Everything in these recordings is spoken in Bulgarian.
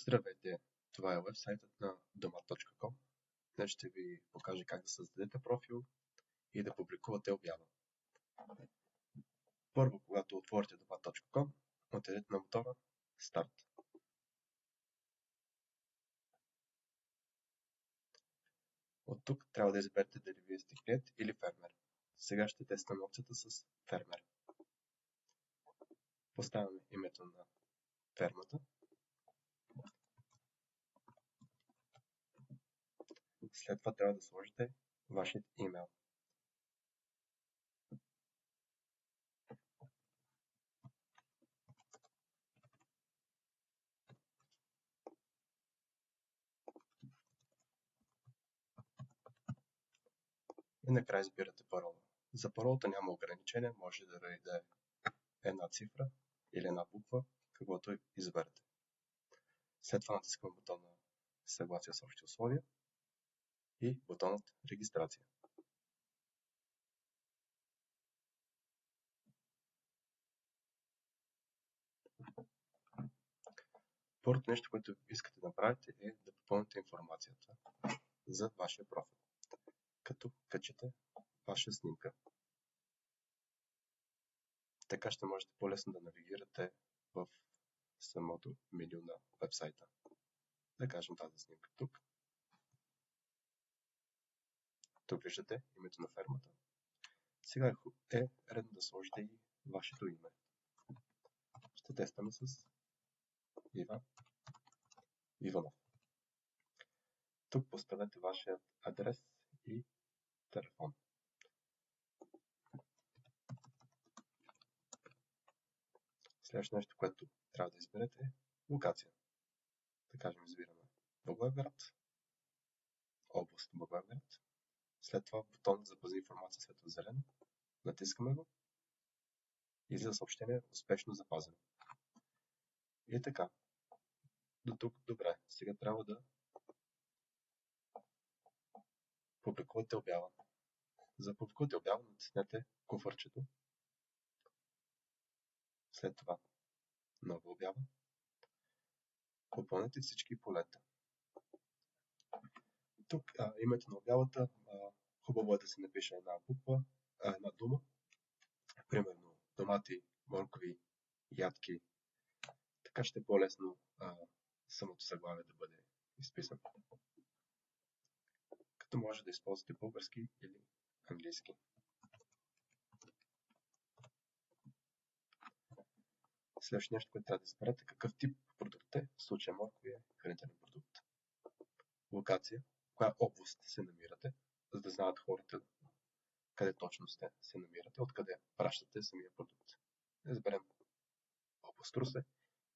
Здравейте, това е уебсайтът на domat.com. Днес ще ви покажа как да създадете профил и да публикувате обява. Първо, когато отворите domat.com, отидете на бутона Старт. От тук трябва да изберете дали вие сте клиент или фермер. Сега ще тестваме опцията с фермер. Поставяме името на фермата. След това трябва да сложите вашият имейл. И накрая избирате парола. За паролата няма ограничение, може да е една цифра или една буква, каквото изберете. След това натискаме бутона Съгласие с общи условия и бутонът Регистрация. Първото нещо, което искате да направите, е да попълните информацията за вашия профил, като качите ваша снимка. Така ще можете по-лесно да навигирате в самото меню на вебсайта. Да кажем тази снимка тук. Тук виждате името на фермата. Сега е редно да сложите и вашето име. Ще тестваме с Иван Иванов. Тук поставете вашия адрес и телефон. Следващото нещо, което трябва да изберете е локация. Да кажем, избираме Благоевград, област Благоевград. След това бутон Запази информация светло-зелено. Натискаме го. Излиза съобщение успешно запазено. И така. До тук добре. Сега трябва да публикувате обява. За публикувате обява натиснете куфарчето. След това нова обява. Попълнете всички полета. Тук името на обявата, хубаво е да се напише една буква, една дума. Примерно домати, моркови, ядки. Така ще е по-лесно самото заглавие да бъде изписано. Като може да използвате български или английски. Следващото нещо, което трябва да изберете, какъв тип продукт е, в случая моркови е хранителен продукт. Локация, коя област се намирате, за да знаят хората къде точно се намирате, откъде пращате самия продукт. Да изберем област Русе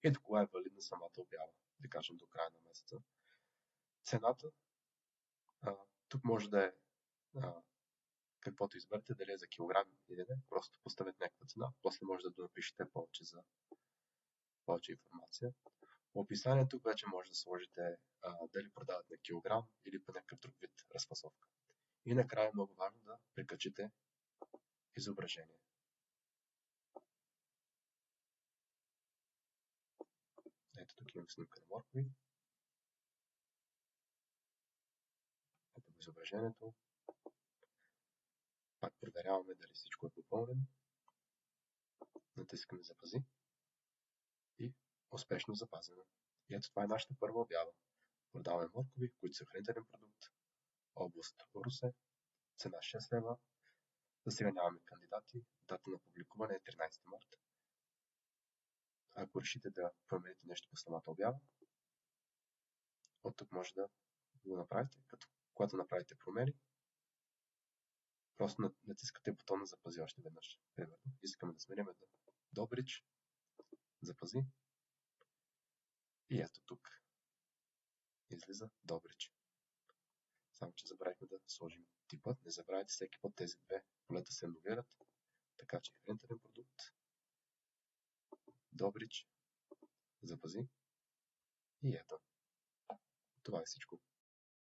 и до кога е валидна самата обява, да кажем до края на месеца. Цената, тук може да е каквото изберете, дали е за килограм или не, просто поставете някаква цена, после може да напишете повече информация. В описанието вече може да сложите дали продават на килограм или по някакъв друг вид разфасовка. И накрая е много важно да прикачите изображение. Ето тук имам снимка на моркови. Ето го изображението. Пак проверяваме дали всичко е попълнено. Натискаме Запази и успешно запазено. И ето това е нашата първа обява. Продаваме моркови, които са хранителен продукт. Област Русе. Цена 6 лева. За сега нямаме кандидати. Дата на публикуване е 13 марта. Ако решите да промените нещо по самата обява, от тук може да го направите, като когато направите промени, просто натискате бутона Запази още веднъж. Примерно, искаме да сменим до Добрич, Запази и ето тук излиза Добрич. Само че забравихме да сложим типът. Не забравяйте, всеки път тези две полета се анулират, така че хранителен продукт, Добрич, Запази и ето. Това е всичко.